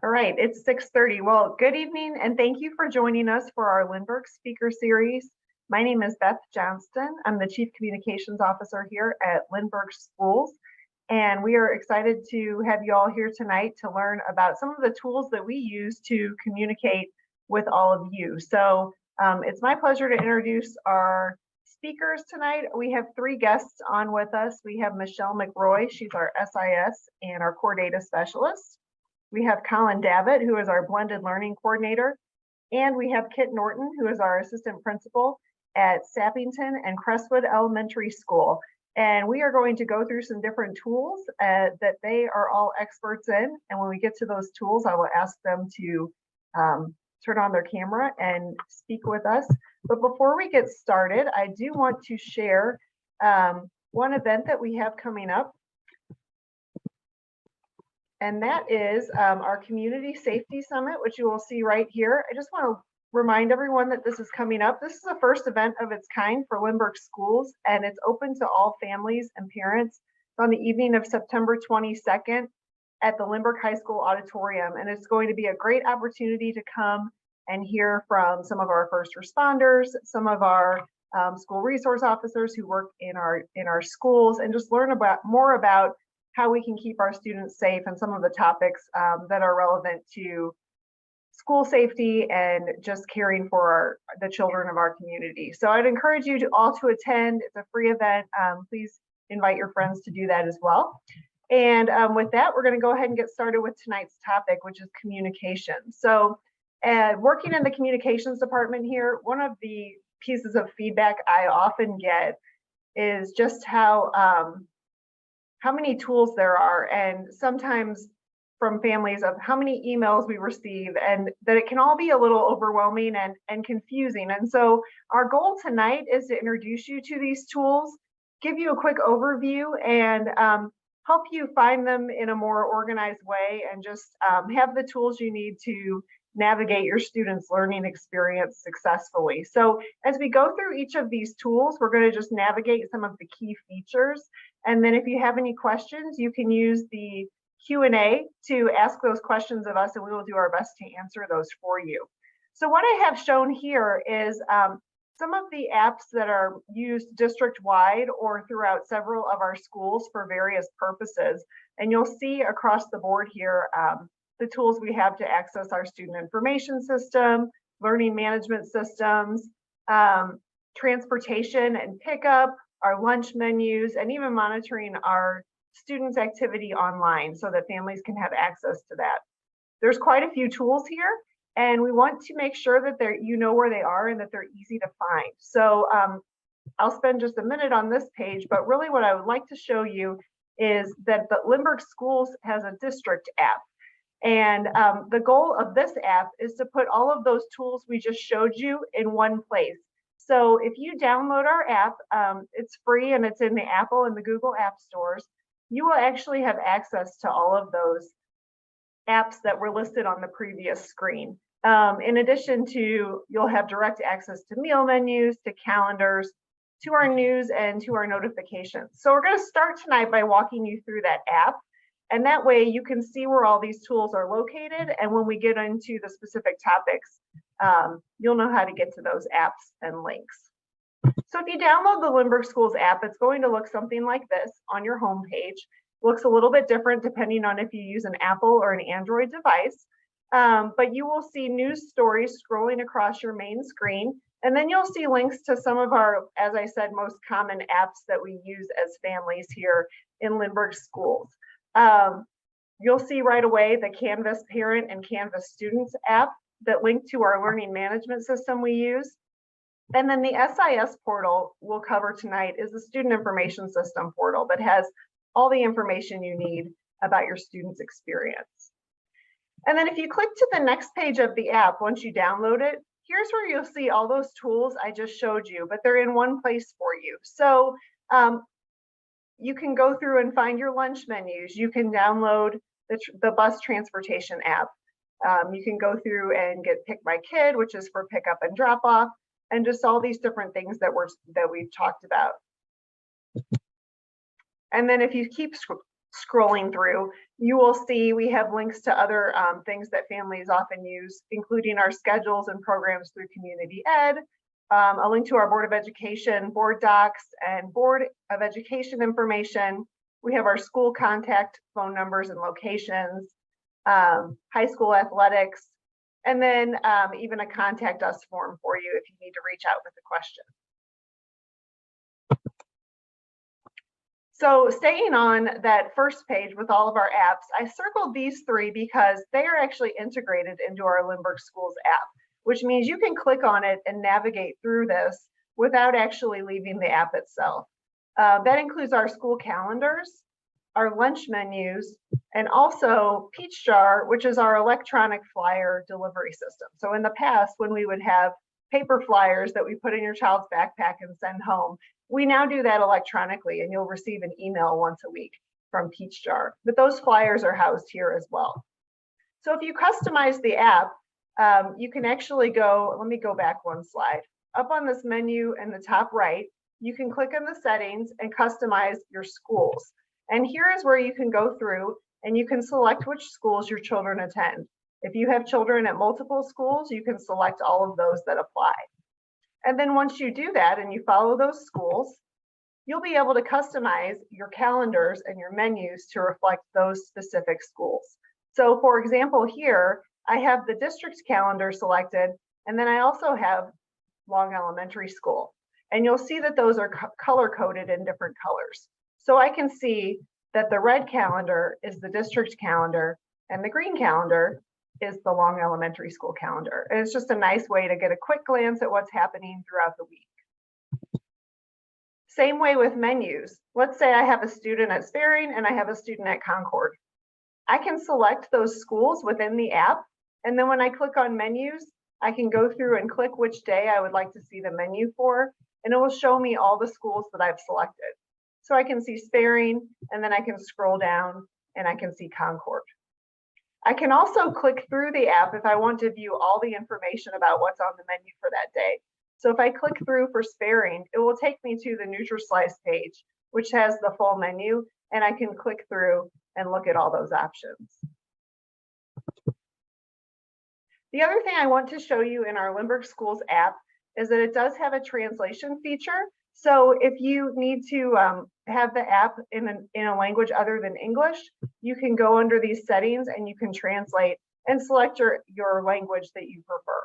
All right, it's 6:30. Well, good evening and thank you for joining us for our Lindbergh Speaker Series. My name is Beth Johnston. I'm the Chief Communications Officer here at Lindbergh Schools, and we are excited to have you all here tonight to learn about some of the tools that we use to communicate with all of you. So it's my pleasure to introduce our speakers tonight. We have three guests on with us. We have Michelle McRoy, she's our SIS and our core data specialist. We have Colin Davitt, who is our blended learning coordinator, and we have Kit Norton, who is our assistant principal at Sappington and Crestwood Elementary School. And we are going to go through some different tools that they are all experts in. And when we get to those tools, I will ask them to turn on their camera and speak with us. But before we get started, I do want to share one event that we have coming up. And that is our Community Safety Summit, which you will see right here. I just want to remind everyone that this is coming up. This is the first event of its kind for Lindbergh Schools, and it's open to all families and parents. It's on the evening of September 22nd at the Lindbergh High School Auditorium, and it's going to be a great opportunity to come and hear from some of our first responders, some of our school resource officers who work in our schools, and just learn more about how we can keep our students safe and some of the topics that are relevant to school safety and just caring for the children of our community. So I'd encourage you all to attend. It's a free event. Please invite your friends to do that as well. And with that, we're going to go ahead and get started with tonight's topic, which is communication. So working in the communications department here, one of the pieces of feedback I often get is just how many tools there are, and sometimes from families of how many emails we receive, and that it can all be a little overwhelming and confusing. And so our goal tonight is to introduce you to these tools, give you a quick overview, and help you find them in a more organized way, and just have the tools you need to navigate your students' learning experience successfully. So as we go through each of these tools, we're going to just navigate some of the key features. And then if you have any questions, you can use the Q&A to ask those questions of us, and we will do our best to answer those for you. So what I have shown here is some of the apps that are used district-wide or throughout several of our schools for various purposes. And you'll see across the board here the tools we have to access our student information system, learning management systems, transportation and pickup, our lunch menus, and even monitoring our students' activity online so that families can have access to that. There's quite a few tools here, and we want to make sure that you know where they are and that they're easy to find. So I'll spend just a minute on this page, but really what I would like to show you is that the Lindbergh Schools has a district app. And the goal of this app is to put all of those tools we just showed you in one place. So if you download our app, it's free and it's in the Apple and the Google App Stores. You will actually have access to all of those apps that were listed on the previous screen. In addition to, you'll have direct access to meal menus, to calendars, to our news, and to our notifications. So we're going to start tonight by walking you through that app. And that way you can see where all these tools are located. And when we get into the specific topics, you'll know how to get to those apps and links. So if you download the Lindbergh Schools app, it's going to look something like this on your home page. Looks a little bit different depending on if you use an Apple or an Android device. But you will see news stories scrolling across your main screen. And then you'll see links to some of our, as I said, most common apps that we use as families here in Lindbergh Schools. You'll see right away the Canvas Parent and Canvas Students app that link to our learning management system we use. And then the SIS Portal we'll cover tonight is the Student Information System portal that has all the information you need about your students' experience. And then if you click to the next page of the app, once you download it, here's where you'll see all those tools I just showed you, but they're in one place for you. So you can go through and find your lunch menus. You can download the bus transportation app. You can go through and get Pick My Kid, which is for pickup and drop off, and just all these different things that we've talked about. And then if you keep scrolling through, you will see we have links to other things that families often use, including our schedules and programs through Community Ed, a link to our Board of Education board docs and Board of Education information. We have our school contact phone numbers and locations, high school athletics, and then even a contact us form for you if you need to reach out with a question. So staying on that first page with all of our apps, I circled these three because they are actually integrated into our Lindbergh Schools app, which means you can click on it and navigate through this without actually leaving the app itself. That includes our school calendars, our lunch menus, and also Peach Jar, which is our electronic flyer delivery system. So in the past, when we would have paper flyers that we put in your child's backpack and send home, we now do that electronically, and you'll receive an email once a week from Peach Jar. But those flyers are housed here as well. So if you customize the app, you can actually go, let me go back one slide. Up on this menu in the top right, you can click on the settings and customize your schools. And here is where you can go through and you can select which schools your children attend. If you have children at multiple schools, you can select all of those that apply. And then once you do that and you follow those schools, you'll be able to customize your calendars and your menus to reflect those specific schools. So for example, here, I have the district calendar selected, and then I also have Long Elementary School. And you'll see that those are color coded in different colors. So I can see that the red calendar is the district calendar and the green calendar is the Long Elementary School calendar. And it's just a nice way to get a quick glance at what's happening throughout the week. Same way with menus. Let's say I have a student at Sparing and I have a student at Concord. I can select those schools within the app. And then when I click on menus, I can go through and click which day I would like to see the menu for, and it will show me all the schools that I've selected. So I can see Sparing, and then I can scroll down and I can see Concord. I can also click through the app if I want to view all the information about what's on the menu for that day. So if I click through for Sparing, it will take me to the NutriSlice page, which has the full menu, and I can click through and look at all those options. The other thing I want to show you in our Lindbergh Schools app is that it does have a translation feature. So if you need to have the app in a language other than English, you can go under these settings and you can translate and select your language that you prefer.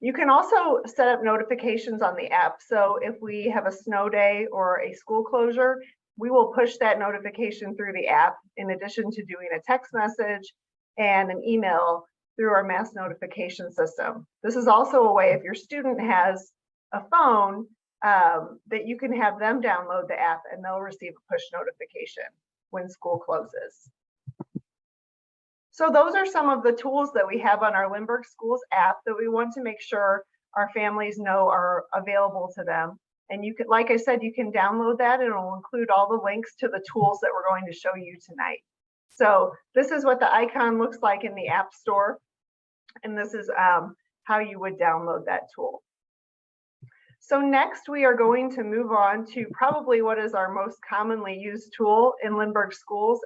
You can also set up notifications on the app. So if we have a snow day or a school closure, we will push that notification through the app in addition to doing a text message and an email through our mass notification system. This is also a way if your student has a phone that you can have them download the app and they'll receive a push notification when school closes. So those are some of the tools that we have on our Lindbergh Schools app that we want to make sure our families know are available to them. And you can, like I said, you can download that and it will include all the links to the tools that we're going to show you tonight. So this is what the icon looks like in the App Store. And this is how you would download that tool. So next we are going to move on to probably what is our most commonly used tool in Lindbergh Schools,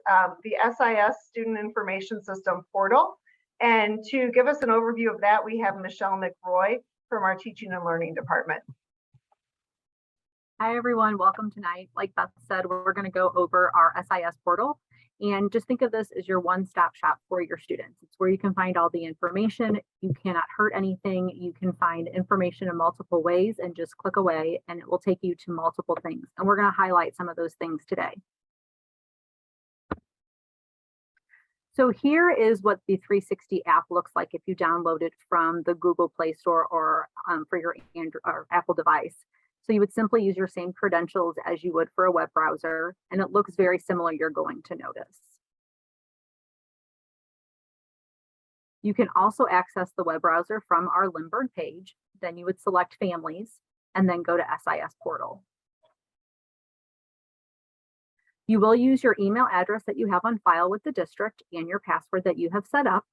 the SIS Student Information System Portal. And to give us an overview of that, we have Michelle McRoy from our Teaching and Learning Department. Hi everyone, welcome tonight. Like Beth said, we're going to go over our SIS portal. And just think of this as your one-stop shop for your students. It's where you can find all the information. You cannot hurt anything. You can find information in multiple ways and just click away and it will take you to multiple things. And we're going to highlight some of those things today. So here is what the 360 app looks like if you download it from the Google Play Store or for your Android or Apple device. So you would simply use your same credentials as you would for a web browser, and it looks very similar, you're going to notice. You can also access the web browser from our Lindbergh page. Then you would select Families and then go to SIS Portal. You will use your email address that you have on file with the district and your password that you have set up.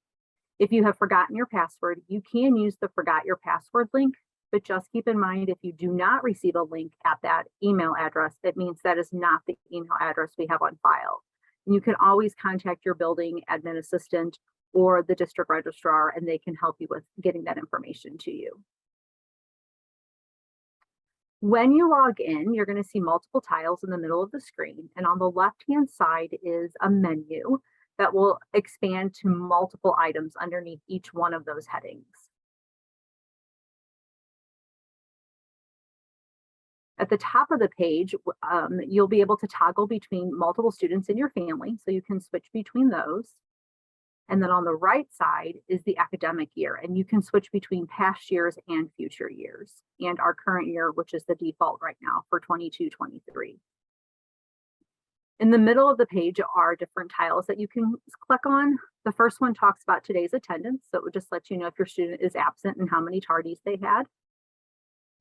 If you have forgotten your password, you can use the Forgot Your Password link but just keep in mind if you do not receive a link at that email address, it means that is not the email address we have on file. And you can always contact your building admin assistant or the district registrar, and they can help you with getting that information to you. When you log in, you're going to see multiple tiles in the middle of the screen, and on the left-hand side is a menu that will expand to multiple items underneath each one of those headings. At the top of the page, you'll be able to toggle between multiple students in your family, so you can switch between those. And then on the right side is the academic year, and you can switch between past years and future years, and our current year, which is the default right now for 22-23. In the middle of the page are different tiles that you can click on. The first one talks about today's attendance, so it would just let you know if your student is absent and how many tardies they had.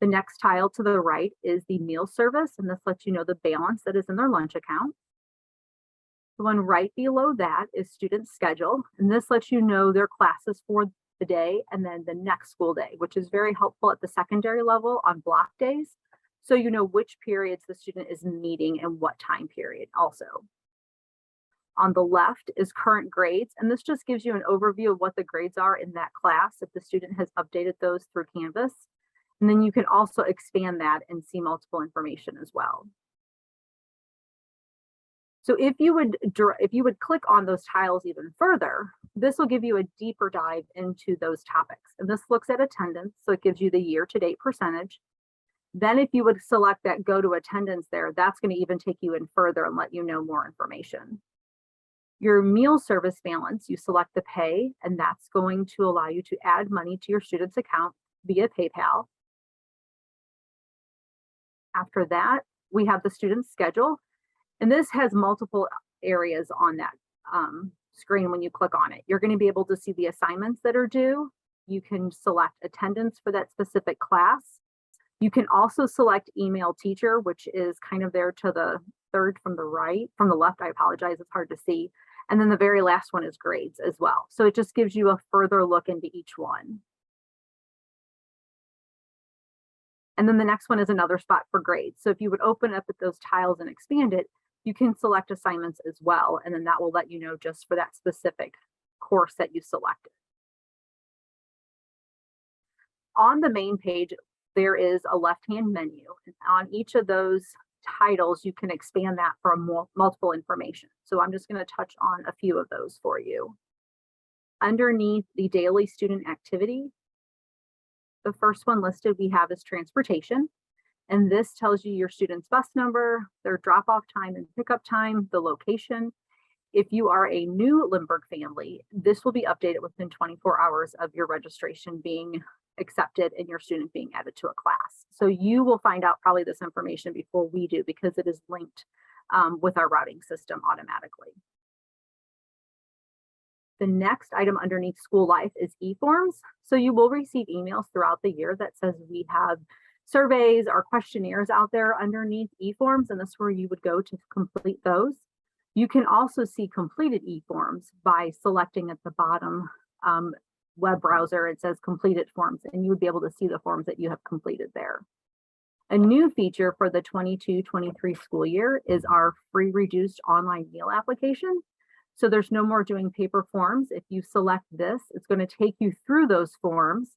The next tile to the right is the meal service, and this lets you know the balance that is in their lunch account. The one right below that is student schedule, and this lets you know their classes for the day and then the next school day, which is very helpful at the secondary level on block days. So you know which periods the student is meeting and what time period also. On the left is current grades, and this just gives you an overview of what the grades are in that class if the student has updated those through Canvas. And then you can also expand that and see multiple information as well. So if you would click on those tiles even further, this will give you a deeper dive into those topics. And this looks at attendance, so it gives you the year-to-date percentage. Then if you would select that go to attendance there, that's going to even take you in further and let you know more information. Your meal service balance, you select the pay, and that's going to allow you to add money to your student's account via PayPal. After that, we have the student schedule, and this has multiple areas on that screen when you click on it. You're going to be able to see the assignments that are due. You can select attendance for that specific class. You can also select email teacher, which is kind of there to the third from the left, I apologize, it's hard to see. And then the very last one is grades as well. So it just gives you a further look into each one. And then the next one is another spot for grades. So if you would open up at those tiles and expand it, you can select assignments as well. And then that will let you know just for that specific course that you selected. On the main page, there is a left-hand menu. And on each of those titles, you can expand that for multiple information. So I'm just going to touch on a few of those for you. Underneath the daily student activity, the first one listed we have is transportation. And this tells you your student's bus number, their drop-off time and pickup time, the location. If you are a new Lindbergh family, this will be updated within 24 hours of your registration being accepted and your student being added to a class. So you will find out probably this information before we do because it is linked with our routing system automatically. The next item underneath school life is e-forms. So you will receive emails throughout the year that says we have surveys or questionnaires out there underneath e-forms, and this is where you would go to complete those. You can also see completed e-forms by selecting at the bottom web browser, it says completed forms, and you would be able to see the forms that you have completed there. A new feature for the 22-23 school year is our free reduced online meal application. So there's no more doing paper forms. If you select this, it's going to take you through those forms,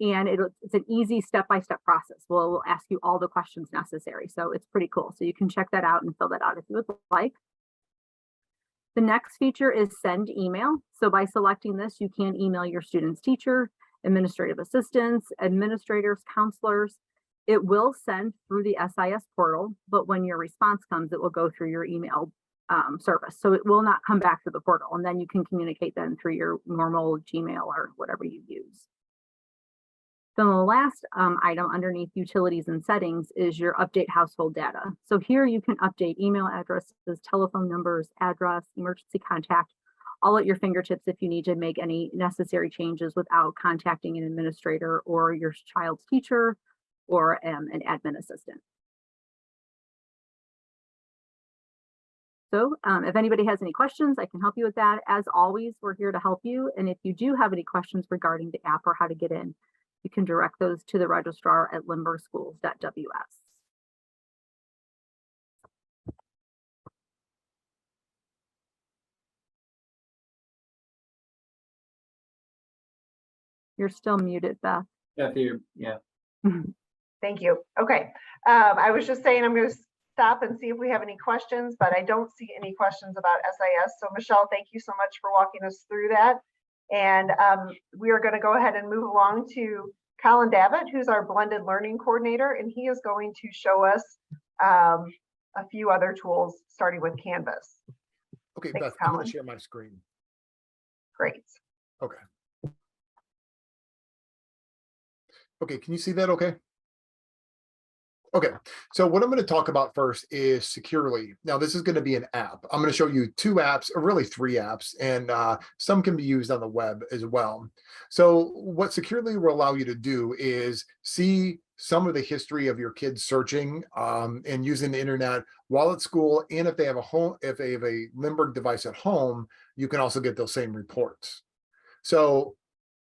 and it's an easy step-by-step process. We'll ask you all the questions necessary. So it's pretty cool. So you can check that out and fill that out if you would like. The next feature is send email. So by selecting this, you can email your student's teacher, administrative assistants, administrators, counselors. It will send through the SIS portal, but when your response comes, it will go through your email service. So it will not come back through the portal, and then you can communicate then through your normal Gmail or whatever you use. Then the last item underneath utilities and settings is your update household data. So here you can update email addresses, telephone numbers, address, emergency contact, all at your fingertips if you need to make any necessary changes without contacting an administrator or your child's teacher or an admin assistant. So if anybody has any questions, I can help you with that. As always, we're here to help you. And if you do have any questions regarding the app or how to get in, you can direct those to the registrar at lindberghschools.ws. You're still muted, Beth. Yeah. Thank you. Okay. I was just saying I'm going to stop and see if we have any questions, but I don't see any questions about SIS. So Michelle, thank you so much for walking us through that. And we are going to go ahead and move along to Colin Davitt, who's our blended learning coordinator, and he is going to show us a few other tools, starting with Canvas. Okay, Thanks, Beth, I'm going Colin. to share my screen. Great. Okay. Okay, can you see that okay? Okay, so what I'm going to talk about first is Securely. Now, this is going to be an app. I'm going to show you 2 apps, or really 3 apps, and some can be used on the web as well. So what Securely will allow you to do is see some of the history of your kids searching and using the internet while at school. And if they have a Lindbergh device at home, you can also get those same reports. So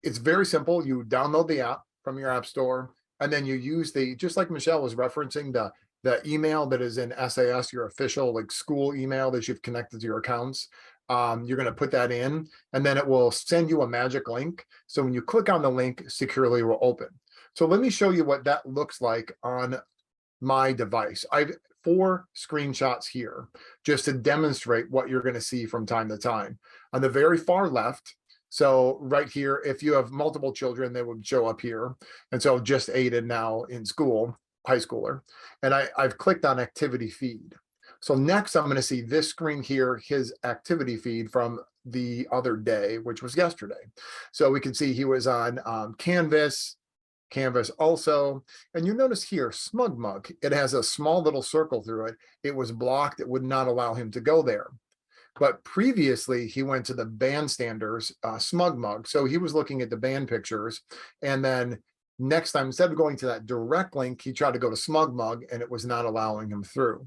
it's very simple. You download the app from your app store, and then you use just like Michelle was referencing, the email that is in SIS, your official like school email that you've connected to your accounts. You're going to put that in, and then it will send you a magic link. So when you click on the link, Securely will open. So let me show you what that looks like on my device. I've 4 screenshots here just to demonstrate what you're going to see from time to time. On the very far left, so right here, if you have multiple children, they would show up here. And so just Aiden now in school, high schooler, and I've clicked on activity feed. So next I'm going to see this screen here, his activity feed from the other day, which was yesterday. So we can see he was on Canvas also. And you notice here, Smug Mug, it has a small little circle through it. It was blocked. It would not allow him to go there. But previously, he went to the bandstanders, Smug Mug. So he was looking at the band pictures. And then next time, instead of going to that direct link, he tried to go to Smug Mug, and it was not allowing him through.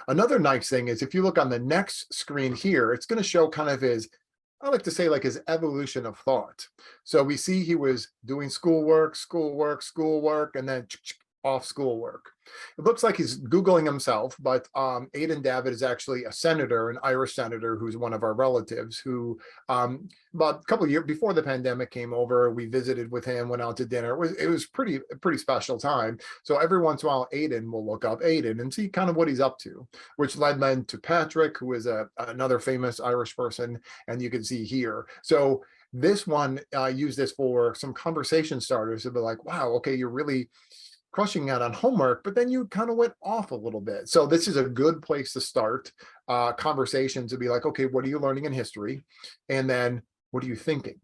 Another nice thing is if you look on the next screen here, it's going to show kind of his, I like to say, like his evolution of thought. So we see he was doing schoolwork, and then off schoolwork. It looks like he's Googling himself, but Aiden Davitt is actually a senator, an Irish senator, who's one of our relatives who about a couple of years before the pandemic came over, we visited with him, went out to dinner. It was a pretty special time. So every once in a while, Aiden will look up Aiden and see kind of what he's up to, which led men to Patrick, who is another famous Irish person, and you can see here. So this one, use this for some conversation starters to be like, wow, okay, you're really crushing out on homework, but then you kind of went off a little bit. So this is a good place to start conversations to be like, okay, what are you learning in history? And then what are you thinking?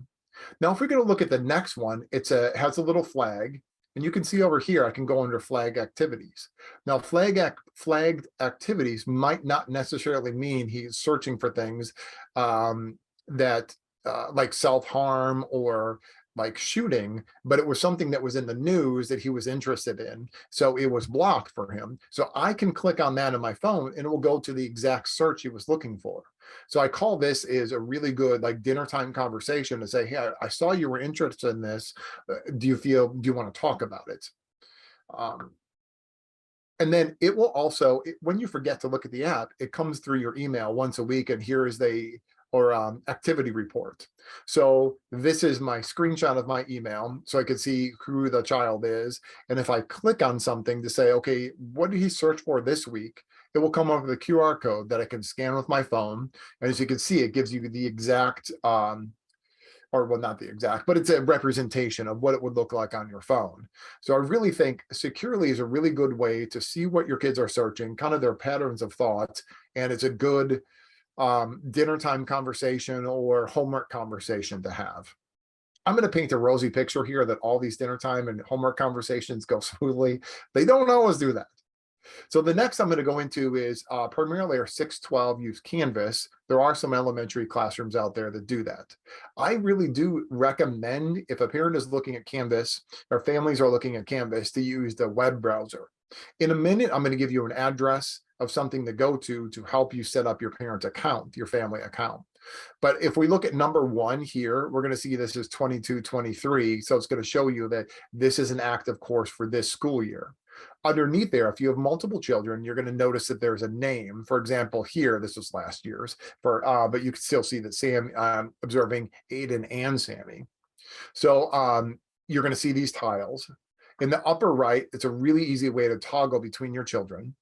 Now, if we're going to look at the next one, has a little flag, and you can see over here, I can go under flag activities. Now, flagged activities might not necessarily mean he's searching for things that like self-harm or like shooting, but it was something that was in the news that he was interested in. So it was blocked for him. So I can click on that on my phone and it will go to the exact search he was looking for. So I call this is a really good like dinner time conversation to say, hey, I saw you were interested in this. Do you want to talk about it? And then it will also, when you forget to look at the app, it comes through your email once a week, and here is activity report. So this is my screenshot of my email, so I can see who the child is. And if I click on something to say, okay, what did he search for this week? It will come up with a QR code that I can scan with my phone. And as you can see, it gives you the exact, or well, not the exact, but it's a representation of what it would look like on your phone. So I really think Securely is a really good way to see what your kids are searching, kind of their patterns of thought. And it's a good dinner time conversation or homework conversation to have. I'm going to paint a rosy picture here that all these dinner time and homework conversations go smoothly. They don't always do that. So the next I'm going to go into is primarily our 6-12 use Canvas. There are some elementary classrooms out there that do that. I really do recommend, if a parent is looking at Canvas or families are looking at Canvas, to use the web browser. In a minute, I'm going to give you an address of something to go to help you set up your parent account, your family account. But if we look at number 1 here, we're going to see this is 22-23. So it's going to show you that this is an active course for this school year. Underneath there, if you have multiple children, you're going to notice that there's a name. For example, here, this was last year's, but you can still see that Sam observing Aiden and Sammy. So you're going to see these tiles. In the upper right, it's a really easy way to toggle between your children.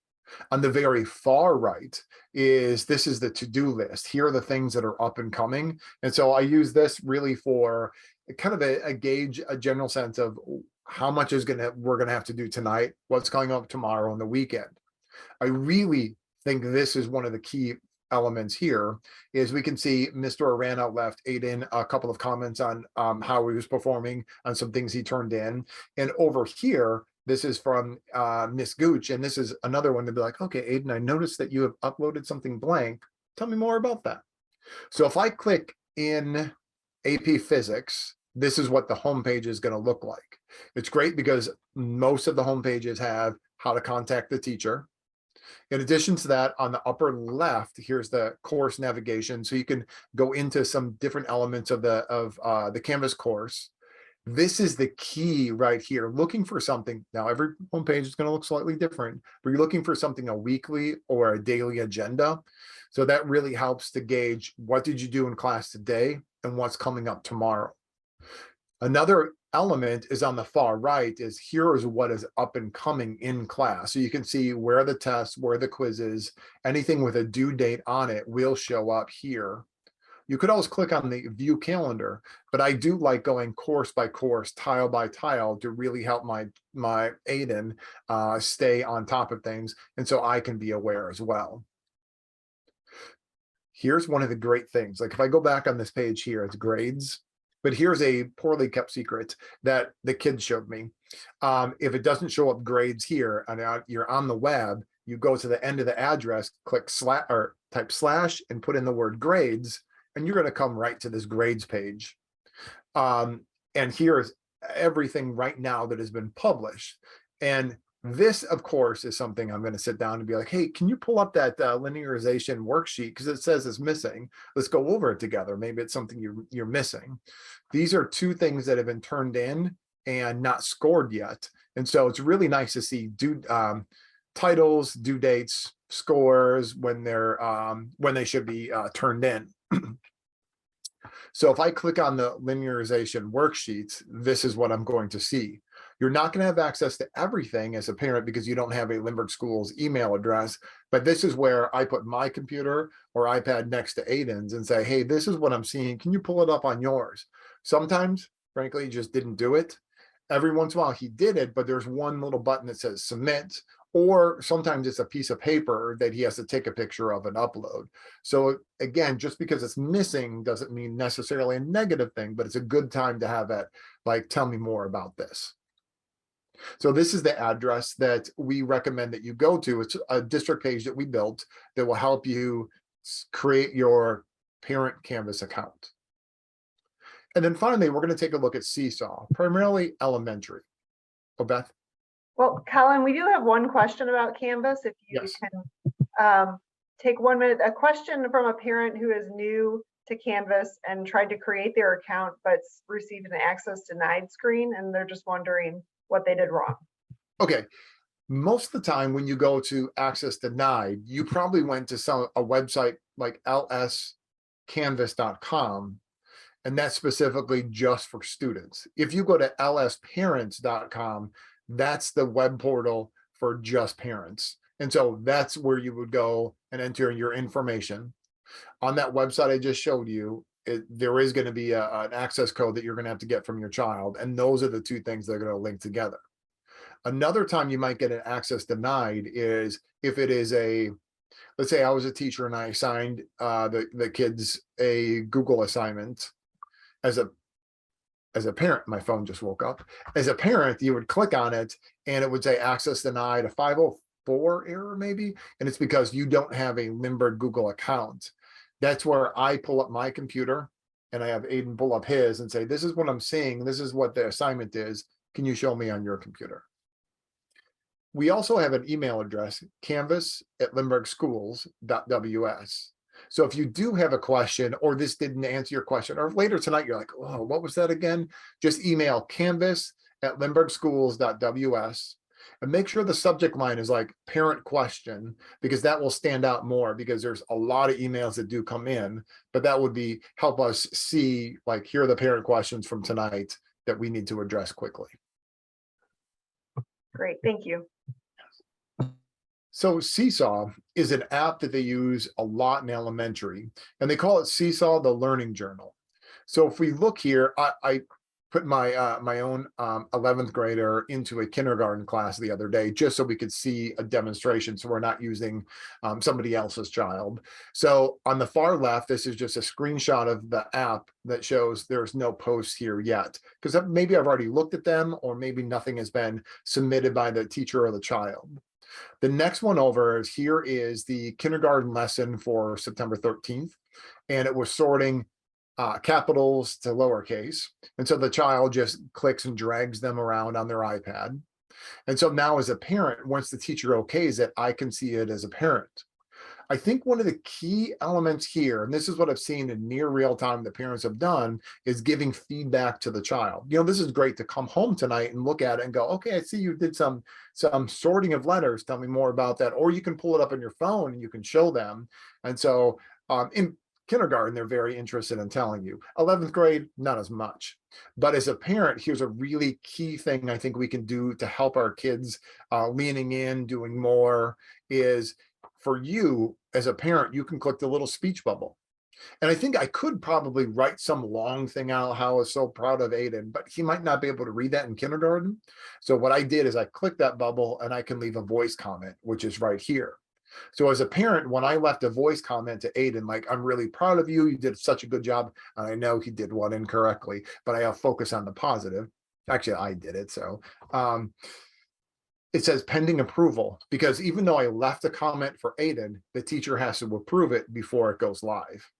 On the very far right this is the to-do list. Here are the things that are up and coming. And so I use this really for kind of a gauge, a general sense of how much we're gonna have to do tonight, what's coming up tomorrow and the weekend. I really think this is one of the key elements here is we can see Mr. Arana left Aiden a couple of comments on how he was performing on some things he turned in. And over here, this is from Miss Gooch, and this is another one to be like, okay, Aiden, I noticed that you have uploaded something blank. Tell me more about that. So if I click in AP Physics, this is what the homepage is going to look like. It's great because most of the homepages have how to contact the teacher. In addition to that, on the upper left, here's the course navigation. So you can go into some different elements of the Canvas course. This is the key right here, looking for something. Now, every homepage is going to look slightly different, but you're looking for something, a weekly or a daily agenda. So that really helps to gauge what did you do in class today and what's coming up tomorrow. Another element is on the far right is here is what is up and coming in class. So you can see where the tests, where the quizzes, anything with a due date on it will show up here. You could always click on the view calendar, but I do like going course by course, tile by tile to really help my Aiden stay on top of things. And so I can be aware as well. Here's one of the great things. Like if I go back on this page here, it's grades, but here's a poorly kept secret that the kids showed me. If it doesn't show up grades here and you're on the web, you go to the end of the address, click type slash and put in the word grades, and you're going to come right to this grades page. And here's everything right now that has been published. And this, of course, is something I'm going to sit down and be like, hey, can you pull up that linearization worksheet? Because it says it's missing. Let's go over it together. Maybe it's something you're missing. These are 2 things that have been turned in and not scored yet. And so it's really nice to see titles, due dates, scores when they should be turned in. So if I click on the linearization worksheets, this is what I'm going to see. You're not going to have access to everything as a parent because you don't have a Lindbergh Schools email address, but this is where I put my computer or iPad next to Aiden's and say, hey, this is what I'm seeing. Can you pull it up on yours? Sometimes, frankly, he just didn't do it. Every once in a while he did it, but there's one little button that says submit, or sometimes it's a piece of paper that he has to take a picture of and upload. So again, just because it's missing doesn't mean necessarily a negative thing, but it's a good time to have that, like, tell me more about this. So this is the address that we recommend that you go to. It's a district page that we built that will help you create your parent Canvas account. And then finally, we're going to take a look at Seesaw, primarily elementary. Oh, Beth? Well, Colin, we do have one question about Canvas. If you Yes. can take 1 minute, a question from a parent who is new to Canvas and tried to create their account, but received an access denied screen, and they're just wondering what they did wrong. Okay. Most of the time when you go to access denied, you probably went to a website like lscanvas.com, and that's specifically just for students. If you go to lsparents.com, that's the web portal for just parents. And so that's where you would go and enter your information. On that website I just showed you, there is going to be an access code that you're going to have to get from your child. And those are the 2 things that are going to link together. Another time you might get an access denied is if it is let's say I was a teacher and I assigned the kids a Google assignment. As a parent, my phone just woke up. As a parent, you would click on it and it would say access denied, a 504 error maybe. And it's because you don't have a Lindbergh Google account. That's where I pull up my computer and I have Aiden pull up his and say, this is what I'm seeing. This is what the assignment is. Can you show me on your computer? We also have an email address, canvas@lindberghschools.ws. So if you do have a question, or this didn't answer your question, or later tonight you're like, oh, what was that again? Just email canvas@lindberghschools.ws and make sure the subject line is like parent question, because that will stand out more, because there's a lot of emails that do come in, but that would be help us see, like, here are the parent questions from tonight that we need to address quickly. Great, thank you. So Seesaw is an app that they use a lot in elementary, and they call it Seesaw the Learning Journal. So if we look here, I put my my own 11th grader into a kindergarten class the other day, just so we could see a demonstration, so we're not using somebody else's child. So on the far left, this is just a screenshot of the app that shows there's no posts here yet, because maybe I've already looked at them, or maybe nothing has been submitted by the teacher or the child. The next one over is, here is the kindergarten lesson for September 13th, and it was sorting capitals to lowercase. And so the child just clicks and drags them around on their iPad. And so now as a parent, once the teacher okays it, I can see it as a parent. I think one of the key elements here, and this is what I've seen in near real time that parents have done, is giving feedback to the child. You know, this is great to come home tonight and look at it and go, okay, I see you did some sorting of letters. Tell me more about that. Or you can pull it up on your phone and you can show them. And so in kindergarten, they're very interested in telling you. 11th grade, not as much. But as a parent, here's a really key thing I think we can do to help our kids leaning in, doing more, is for you as a parent, you can click the little speech bubble. And I think I could probably write some long thing out, how I was so proud of Aiden, but he might not be able to read that in kindergarten. So what I did is I clicked that bubble and I can leave a voice comment, which is right here. So as a parent, when I left a voice comment to Aiden, like, I'm really proud of you, you did such a good job. And I know he did one incorrectly, but I have focus on the positive. Actually, I did it. So it says pending approval, because even though I left a comment for Aiden, the teacher has to approve it before it goes live.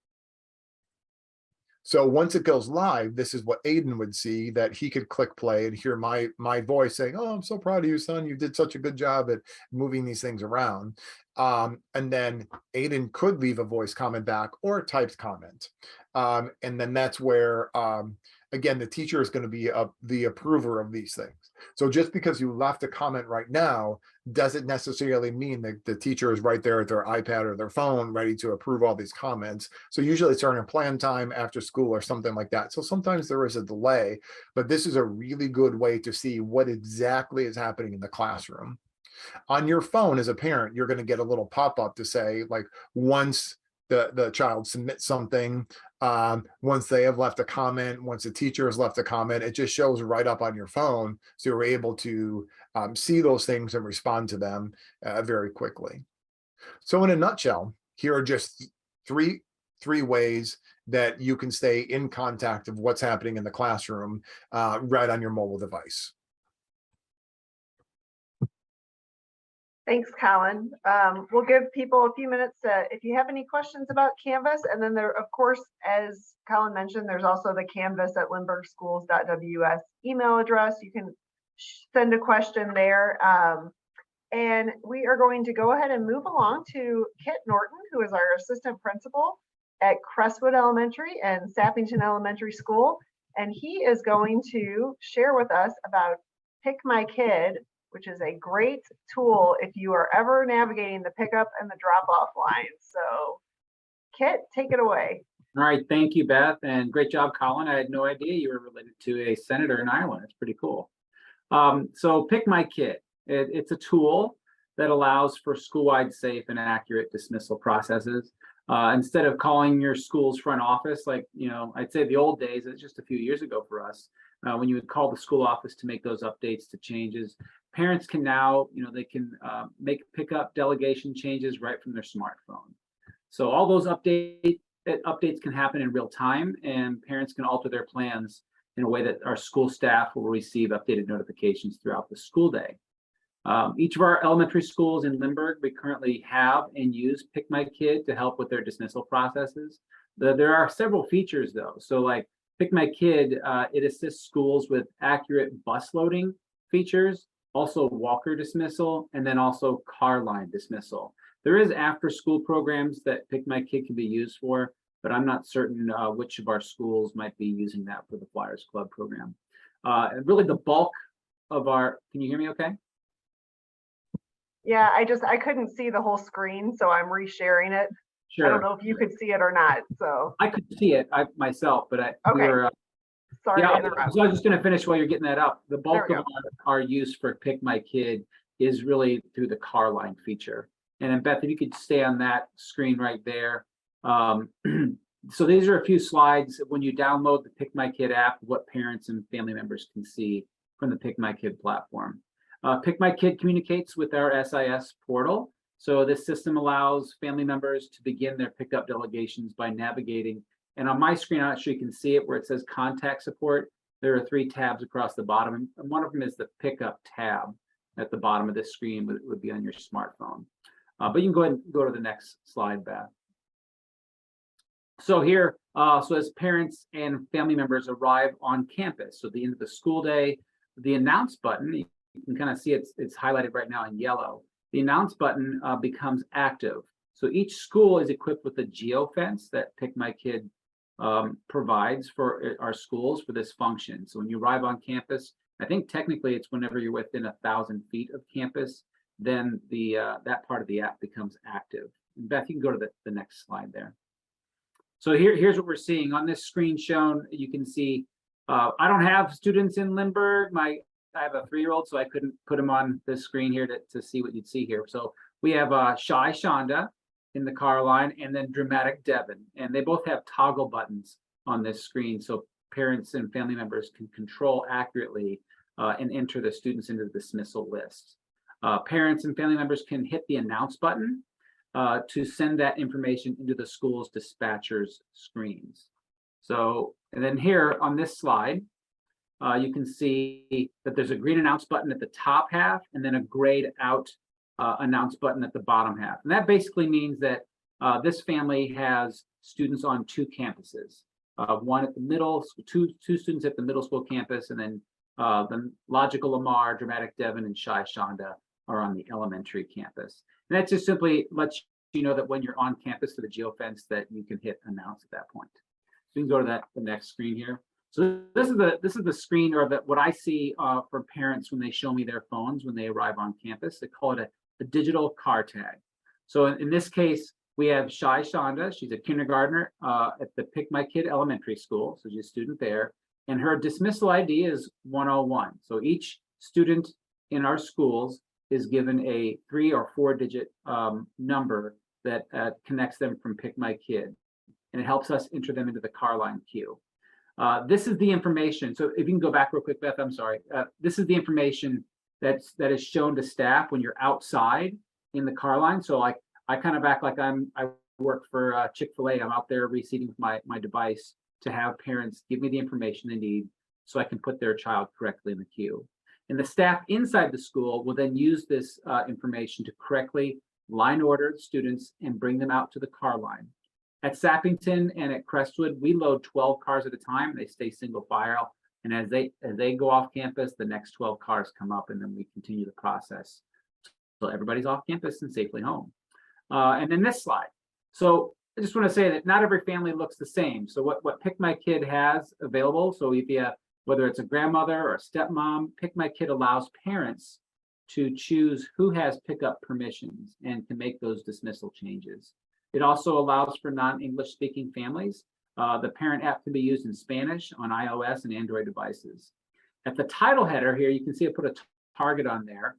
So once it goes live, this is what Aiden would see, that he could click play and hear my voice saying, oh, I'm so proud of you, son. You did such a good job at moving these things around. And then Aiden could leave a voice comment back or a typed comment. And then that's where, again, the teacher is going to be the approver of these things. So just because you left a comment right now doesn't necessarily mean that the teacher is right there at their iPad or their phone ready to approve all these comments. So usually it's during a plan time after school or something like that. So sometimes there is a delay, but this is a really good way to see what exactly is happening in the classroom. On your phone as a parent, you're going to get a little pop-up to say, like, once the child submits something, once they have left a comment, once the teacher has left a comment, it just shows right up on your phone. So you're able to see those things and respond to them very quickly. So in a nutshell, here are just three ways that you can stay in contact of what's happening in the classroom right on your mobile device. Thanks, Colin. We'll give people a few minutes if you have any questions about Canvas, and then there, of course, as Colin mentioned, there's also the canvas@lindberghschools.ws email address. You can send a question there. And we are going to go ahead and move along to Kit Norton, who is our assistant principal at Crestwood Elementary and Sappington Elementary School. And he is going to share with us about Pick My Kid, which is a great tool if you are ever navigating the pickup and the drop-off lines. So Kit, take it away. All right, thank you, Beth, and great job, Colin. I had no idea you were related to a senator in Ireland. It's pretty cool. So Pick My Kid. It's a tool that allows for school-wide safe and accurate dismissal processes. Instead of calling your school's front office, like, I'd say the old days, it's just a few years ago for us, when you would call the school office to make those updates to changes, parents can now, they can make pickup delegation changes right from their smartphone. So all those updates can happen in real time, and parents can alter their plans in a way that our school staff will receive updated notifications throughout the school day. Each of our elementary schools in Lindbergh, we currently have and use Pick My Kid to help with their dismissal processes. There are several features though. So like Pick My Kid, it assists schools with accurate bus loading features, also walker dismissal, and then also car line dismissal. There is after-school programs that Pick My Kid can be used for, but I'm not certain which of our schools might be using that for the Flyers Club program. And really the bulk of our, can you hear me okay? Yeah, I couldn't see the whole screen, so I'm resharing it. Sure. I don't know if you could see it or not, so. I could see it myself, but we Okay. were, Sorry yeah, to interrupt. so I was just going to finish while you're getting that up. The bulk we of our use for Pick My Kid is really through the car line feature. And then Beth, if you could stay on that screen right there. So these are a few slides when you download the Pick My Kid app, what parents and family members can see from the Pick My Kid platform. Pick My Kid communicates with our SIS portal. So this system allows family members to begin their pickup delegations by navigating. And on my screen, I'm not sure you can see it where it says contact support. There are 3 tabs across the bottom, and one of them is the pickup tab at the bottom of this screen, would be on your smartphone. But you can go ahead and go to the next slide, Beth. So here, so as parents and family members arrive on campus, so at the end of the school day, the announce button, you can kind of see it's highlighted right now in yellow. The announce button becomes active. So each school is equipped with a geofence that Pick My Kid provides for our schools for this function. So when you arrive on campus, I think technically it's whenever you're within 1,000 feet of campus, then that part of the app becomes active. And Beth, you can go to the next slide there. So here's what we're seeing on this screen shown. You can see I don't have students in Lindbergh. I have a 3-year-old, so I couldn't put him on the screen here to see what you'd see here. So we have Shy Shonda in the car line, and then Dramatic Devin, and they both have toggle buttons on this screen, so parents and family members can control accurately and enter the students into the dismissal list. Parents and family members can hit the announce button to send that information into the school's dispatchers screens. So, and then here on this slide, you can see that there's a green announce button at the top half and then a grayed out announce button at the bottom half. And that basically means that this family has students on 2 campuses. One at the middle, two students at the middle school campus, and then the Logical Lamar, Dramatic Devin, and Shy Shonda are on the elementary campus. And that just simply lets you know that when you're on campus to the geofence that you can hit announce at that point. So you can go to the next screen here. So this is the screen, or what I see for parents when they show me their phones when they arrive on campus. They call it a digital car tag. So in this case, we have Shy Shonda. She's a kindergartner at the Pick My Kid Elementary School, so she's a student there. And her dismissal ID is 101. So each student in our schools is given a 3 or 4 digit number that connects them from Pick My Kid. And it helps us enter them into the car line queue. This is the information. So if you can go back real quick, Beth, I'm sorry. This is the information that is shown to staff when you're outside in the car line. So like I kind of act like I work for Chick-fil-A. I'm out there receiving with my device to have parents give me the information they need so I can put their child correctly in the queue. And the staff inside the school will then use this information to correctly line order students and bring them out to the car line. At Sappington and at Crestwood, we load 12 cars at a time. They stay single file. And as they go off campus, the next 12 cars come up, and then we continue the process. So everybody's off campus and safely home. And then this slide. So I just want to say that not every family looks the same. So what Pick My Kid has available, so if you have, whether it's a grandmother or a stepmom, Pick My Kid allows parents to choose who has pickup permissions and can make those dismissal changes. It also allows for non-English speaking families. The parent app can be used in Spanish on iOS and Android devices. At the title header here, you can see I put a target on there.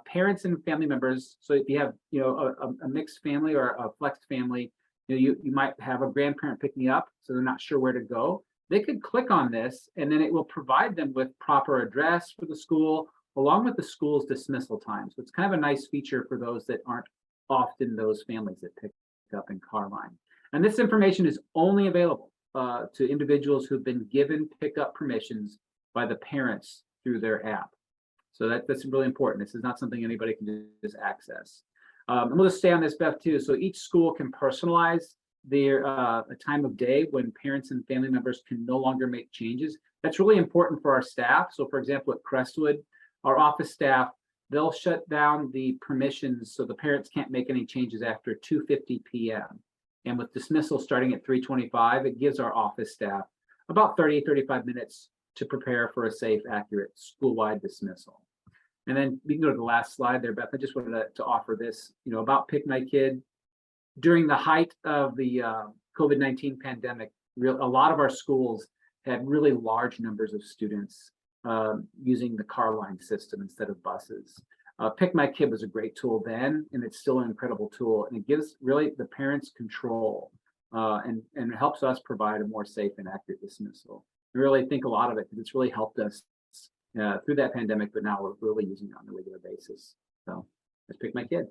Parents and family members. So if you have, a mixed family or a flexed family, you might have a grandparent picking up, so they're not sure where to go. They could click on this, and then it will provide them with proper address for the school, along with the school's dismissal time. So it's kind of a nice feature for those that aren't often those families that pick up in car line. And this information is only available to individuals who've been given pickup permissions by the parents through their app. So that's really important. This is not something anybody can just access. And we'll just stay on this, Beth, too. So each school can personalize their time of day when parents and family members can no longer make changes. That's really important for our staff. So for example, at Crestwood, our office staff they'll shut down the permissions so the parents can't make any changes after 2:50 p.m. And with dismissal starting at 3:25, it gives our office staff about 35 minutes to prepare for a safe, accurate school-wide dismissal. And then we can go to the last slide there, Beth. I just wanted to offer this, about Pick My Kid. During the height of the COVID-19 pandemic, a lot of our schools had really large numbers of students using the car line system instead of buses. Pick My Kid was a great tool then, and it's still an incredible tool, and it gives really the parents control and it helps us provide a more safe and accurate dismissal. We really think a lot of it because it's really helped us through that pandemic, but now we're really using it on a regular basis. So let's Pick My Kid.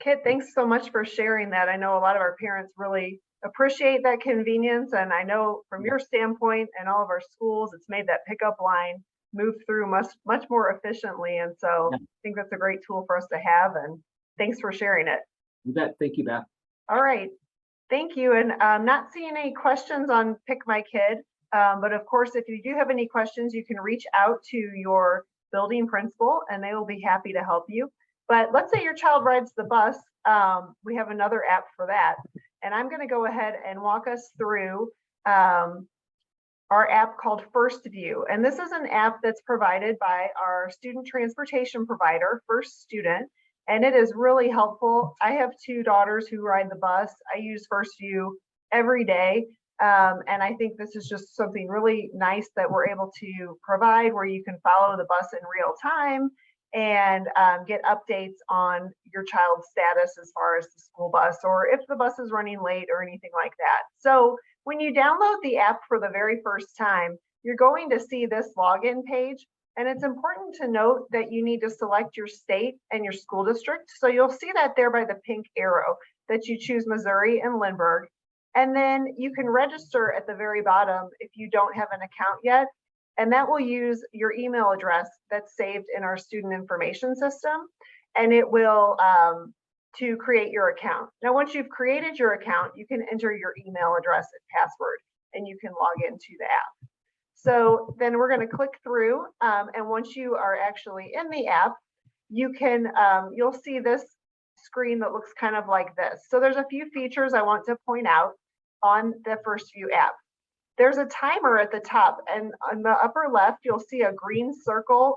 Kit, thanks so much for sharing that. I know a lot of our parents really appreciate that convenience, and I know from your standpoint and all of our schools, it's made that pickup line move through much more efficiently. And so I think that's a great tool for us to have, and thanks for sharing it. You bet. Thank you, Beth. All right. Thank you. And I'm not seeing any questions on Pick My Kid, but of course, if you do have any questions, you can reach out to your building principal and they will be happy to help you. But let's say your child rides the bus. We have another app for that. And I'm going to go ahead and walk us through our app called First View. And this is an app that's provided by our student transportation provider, First Student. And it is really helpful. I have two daughters who ride the bus. I use First View every day. And I think this is just something really nice that we're able to provide, where you can follow the bus in real time and get updates on your child's status as far as the school bus, or if the bus is running late or anything like that. So when you download the app for the very first time, you're going to see this login page. And it's important to note that you need to select your state and your school district. So you'll see that there by the pink arrow that you choose Missouri and Lindbergh. And then you can register at the very bottom if you don't have an account yet. And that will use your email address that's saved in our student information system. And it will to create your account. Now, once you've created your account, you can enter your email address and password, and you can log into the app. So then we're going to click through, and once you are actually in the app, you can you'll see this screen that looks kind of like this. So there's a few features I want to point out on the First View app. There's a timer at the top, and on the upper left, you'll see a green circle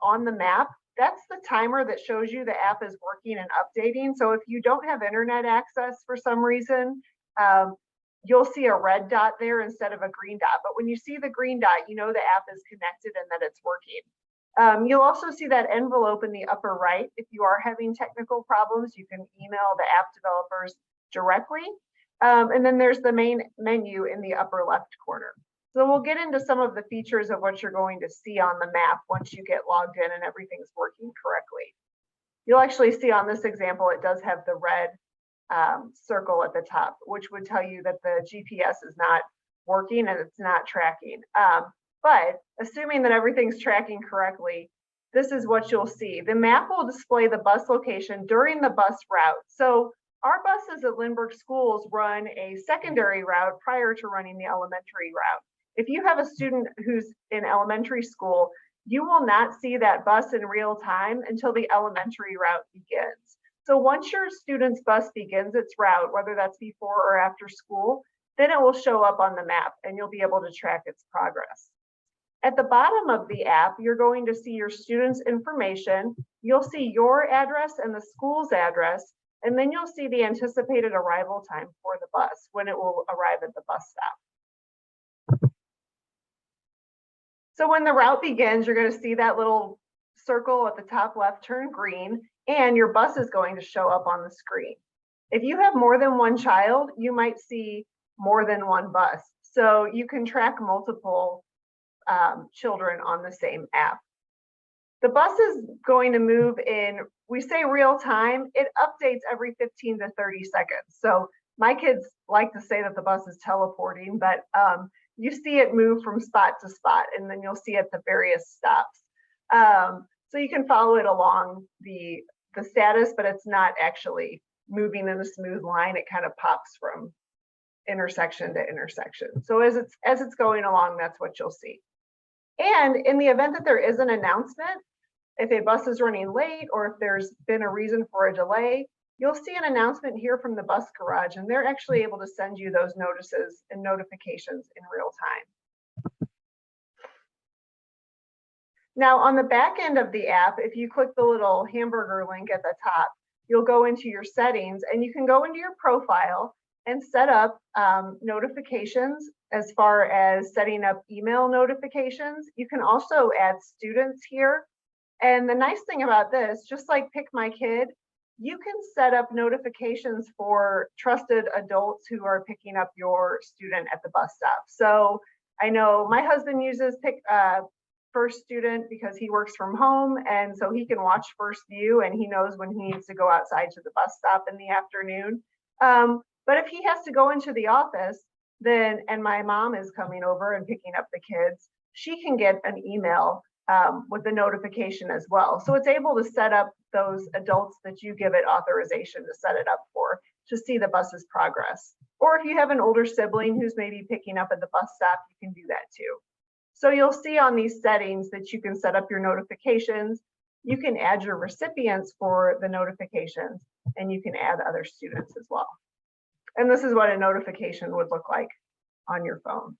on the map. That's the timer that shows you the app is working and updating. So if you don't have internet access for some reason, you'll see a red dot there instead of a green dot. But when you see the green dot, you know the app is connected and that it's working. You'll also see that envelope in the upper right. If you are having technical problems, you can email the app developers directly. And then there's the main menu in the upper left corner. So we'll get into some of the features of what you're going to see on the map once you get logged in and everything's working correctly. You'll actually see on this example, it does have the red circle at the top, which would tell you that the GPS is not working and it's not tracking. But assuming that everything's tracking correctly, this is what you'll see. The map will display the bus location during the bus route. So our buses at Lindbergh Schools run a secondary route prior to running the elementary route. If you have a student who's in elementary school, you will not see that bus in real time until the elementary route begins. So once your student's bus begins its route, whether that's before or after school, then it will show up on the map and you'll be able to track its progress. At the bottom of the app, you're going to see your student's information. You'll see your address and the school's address, and then you'll see the anticipated arrival time for the bus when it will arrive at the bus stop. So when the route begins, you're going to see that little circle at the top left turn green, and your bus is going to show up on the screen. If you have more than one child, you might see more than one bus. So you can track multiple children on the same app. The bus is going to move in, we say real time, it updates every 15 to 30 seconds. So my kids like to say that the bus is teleporting, but you see it move from spot to spot, and then you'll see at the various stops. So you can follow it along the status, but it's not actually moving in a smooth line. It kind of pops from intersection to intersection. So as it's going along, that's what you'll see. And in the event that there is an announcement, if a bus is running late or if there's been a reason for a delay, you'll see an announcement here from the bus garage, and they're actually able to send you those notices and notifications in real time. Now, on the back end of the app, if you click the little hamburger link at the top, you'll go into your settings and you can go into your profile and set up notifications as far as setting up email notifications. You can also add students here. And the nice thing about this, just like Pick My Kid, you can set up notifications for trusted adults who are picking up your student at the bus stop. So I know my husband uses First Student because he works from home, and so he can watch First View and he knows when he needs to go outside to the bus stop in the afternoon. But if he has to go into the office, then, and my mom is coming over and picking up the kids, she can get an email with the notification as well. So it's able to set up those adults that you give it authorization to set it up for, to see the bus's progress. Or if you have an older sibling who's maybe picking up at the bus stop, you can do that too. So you'll see on these settings that you can set up your notifications, you can add your recipients for the notifications, and you can add other students as well. And this is what a notification would look like on your phone.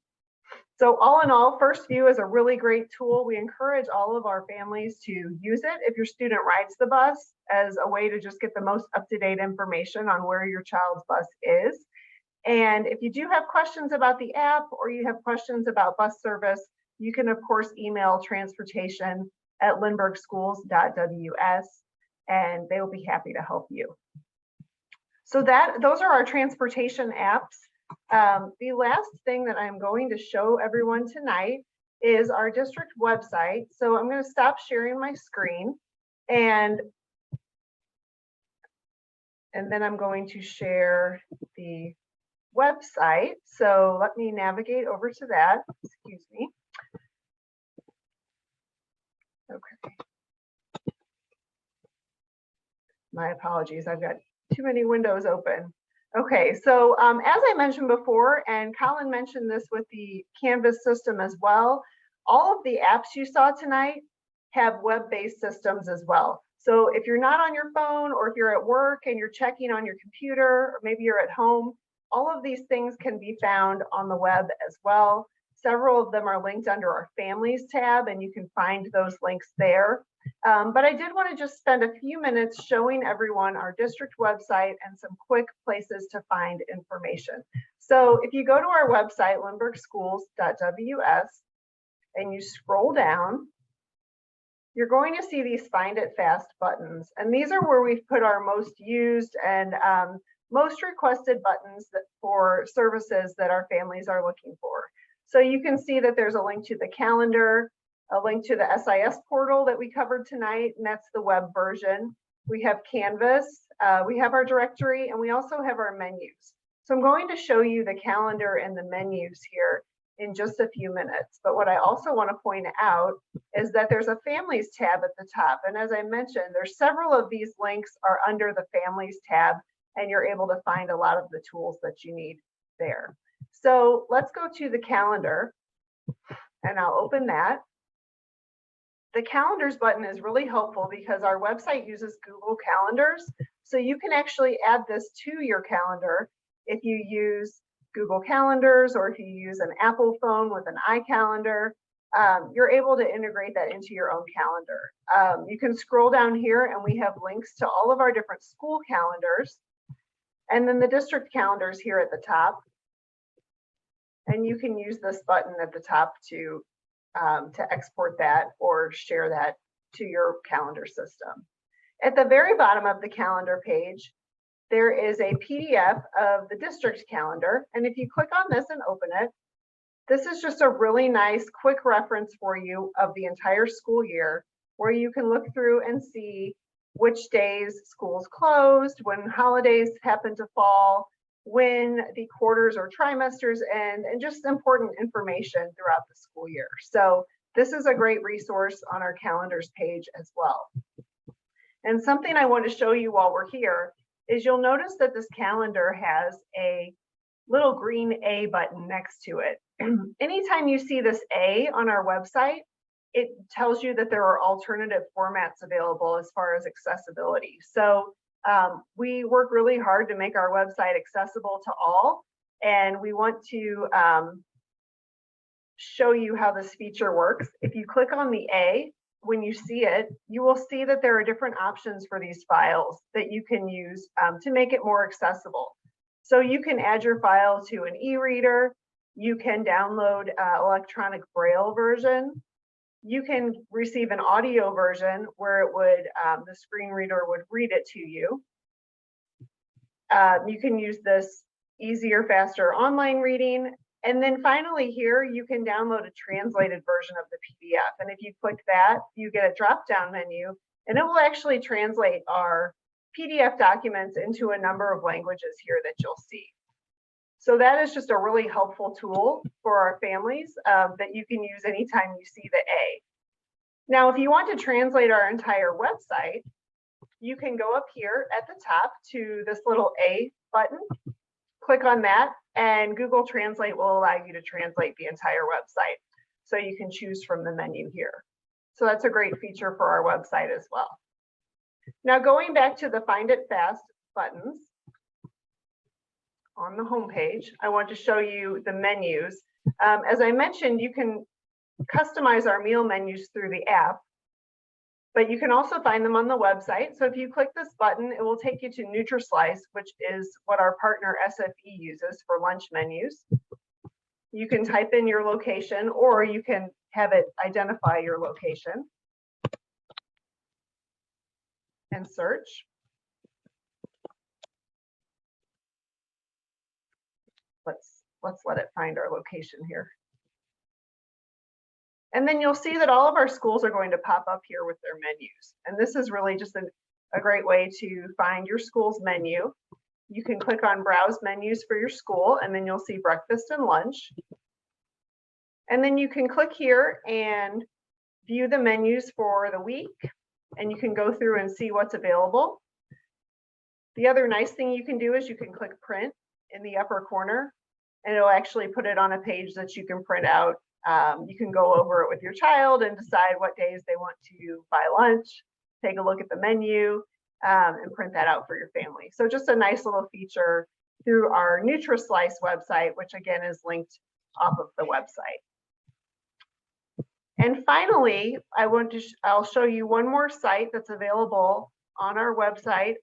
So all in all, First View is a really great tool. We encourage all of our families to use it if your student rides the bus, as a way to just get the most up-to-date information on where your child's bus is. And if you do have questions about the app or you have questions about bus service, you can of course email transportation@lindberghschools.ws and they will be happy to help you. So those are our transportation apps. The last thing that I'm going to show everyone tonight is our district website. So I'm going to stop sharing my screen and then I'm going to share the website. So let me navigate over to that. Excuse me. Okay. My apologies. I've got too many windows open. Okay, so as I mentioned before, and Colin mentioned this with the Canvas system as well, all of the apps you saw tonight have web-based systems as well. So if you're not on your phone, or if you're at work and you're checking on your computer, or maybe you're at home, all of these things can be found on the web as well. Several of them are linked under our Families tab, and you can find those links there. But I did want to just spend a few minutes showing everyone our district website and some quick places to find information. So if you go to our website, lindberghschools.ws, and you scroll down, you're going to see these Find It Fast buttons. And these are where we've put our most used and most requested buttons for services that our families are looking for. So you can see that there's a link to the calendar, a link to the SIS portal that we covered tonight, and that's the web version. We have Canvas, we have our directory, and we also have our menus. So I'm going to show you the calendar and the menus here in just a few minutes. But what I also want to point out is that there's a Families tab at the top. And as I mentioned, there's several of these links are under the Families tab, and you're able to find a lot of the tools that you need there. So let's go to the calendar, and I'll open that. The calendars button is really helpful because our website uses Google Calendars. So you can actually add this to your calendar if you use Google Calendars, or if you use an Apple phone with an iCalendar. You're able to integrate that into your own calendar. You can scroll down here and we have links to all of our different school calendars, and then the district calendars here at the top. And you can use this button at the top to export that or share that to your calendar system. At the very bottom of the calendar page, there is a PDF of the district calendar. And if you click on this and open it, this is just a really nice quick reference for you of the entire school year, where you can look through and see which days schools closed, when holidays happen to fall, when the quarters or trimesters end, and just important information throughout the school year. So this is a great resource on our calendars page as well. And something I want to show you while we're here is you'll notice that this calendar has a little green A button next to it. anytime you see this A on our website, it tells you that there are alternative formats available as far as accessibility. So we work really hard to make our website accessible to all, and we want to show you how this feature works. If you click on the A, when you see it, you will see that there are different options for these files that you can use to make it more accessible. So you can add your file to an e-reader, you can download electronic braille version, you can receive an audio version where it would, the screen reader would read it to you. You can use this easier, faster online reading. And then finally here, you can download a translated version of the PDF. And if you click that, you get a drop-down menu, and it will actually translate our PDF documents into a number of languages here that you'll see. So that is just a really helpful tool for our families that you can use anytime you see the A. Now, if you want to translate our entire website, you can go up here at the top to this little A button, click on that, and Google Translate will allow you to translate the entire website. So you can choose from the menu here. So that's a great feature for our website as well. Now, going back to the Find It Fast buttons on the home page, I want to show you the menus. As I mentioned, you can customize our meal menus through the app, but you can also find them on the website. So if you click this button, it will take you to NutriSlice, which is what our partner SFE uses for lunch menus. You can type in your location, or you can have it identify your location and search. Let's let it find our location here. And then you'll see that all of our schools are going to pop up here with their menus. And this is really just a great way to find your school's menu. You can click on Browse Menus for your school, and then you'll see breakfast and lunch. And then you can click here and view the menus for the week, and you can go through and see what's available. The other nice thing you can do is you can click Print in the upper corner, and it'll actually put it on a page that you can print out. You can go over it with your child and decide what days they want to buy lunch, take a look at the menu, and print that out for your family. So just a nice little feature through our NutriSlice website, which again is linked off of the website. And finally, I'll show you one more site that's available on our website.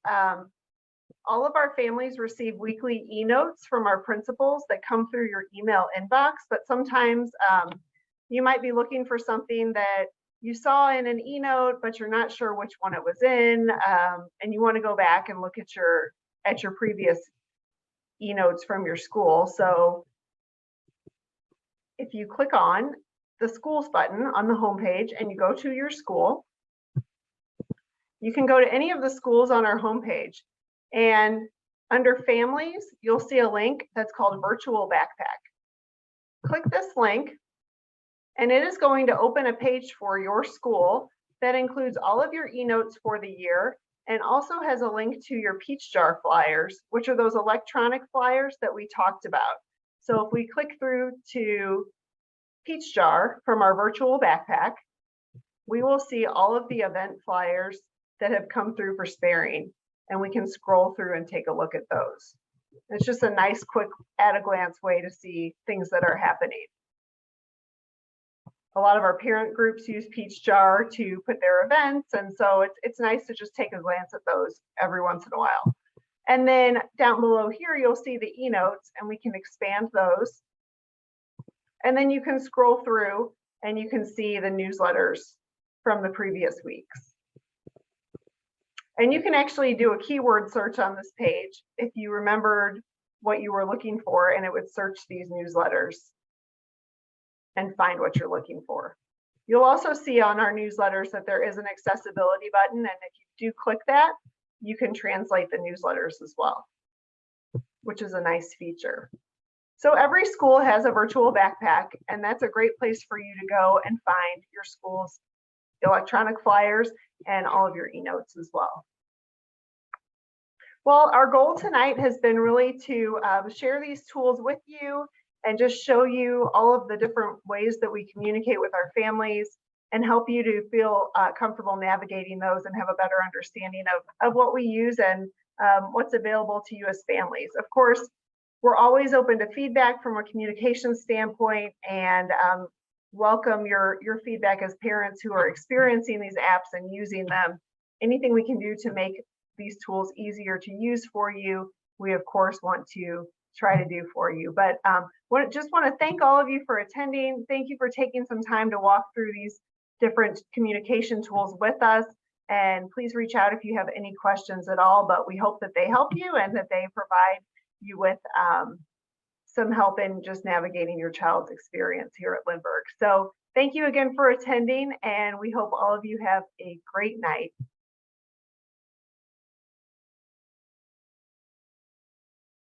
All of our families receive weekly e-notes from our principals that come through your email inbox, but sometimes you might be looking for something that you saw in an e-note, but you're not sure which one it was in, and you want to go back and look at your previous e-notes from your school. So if you click on the schools button on the homepage and you go to your school, you can go to any of the schools on our homepage. And under families, you'll see a link that's called Virtual Backpack. Click this link, and it is going to open a page for your school that includes all of your e-notes for the year, and also has a link to your Peach Jar flyers, which are those electronic flyers that we talked about. So if we click through to Peach Jar from our Virtual Backpack, we will see all of the event flyers that have come through for Sparing. And we can scroll through and take a look at those. It's just a nice, quick, at-a-glance way to see things that are happening. A lot of our parent groups use Peach Jar to put their events, and so it's nice to just take a glance at those every once in a while. And then down below here, you'll see the e-notes, and we can expand those. And then you can scroll through, and you can see the newsletters from the previous weeks. And you can actually do a keyword search on this page if you remembered what you were looking for, and it would search these newsletters and find what you're looking for. You'll also see on our newsletters that there is an accessibility button, and if you do click that, you can translate the newsletters as well, which is a nice feature. So every school has a virtual backpack, and that's a great place for you to go and find your school's electronic flyers and all of your e-notes as well. Well, our goal tonight has been really to share these tools with you and just show you all of the different ways that we communicate with our families and help you to feel comfortable navigating those and have a better understanding of what we use and what's available to you as families. Of course, we're always open to feedback from a communication standpoint, and welcome your feedback as parents who are experiencing these apps and using them. Anything we can do to make these tools easier to use for you, we of course want to try to do for you. But just want to thank all of you for attending. Thank you for taking some time to walk through these different communication tools with us. And please reach out if you have any questions at all, but we hope that they help you and that they provide you with some help in just navigating your child's experience here at Lindbergh. So thank you again for attending, and we hope all of you have a great night.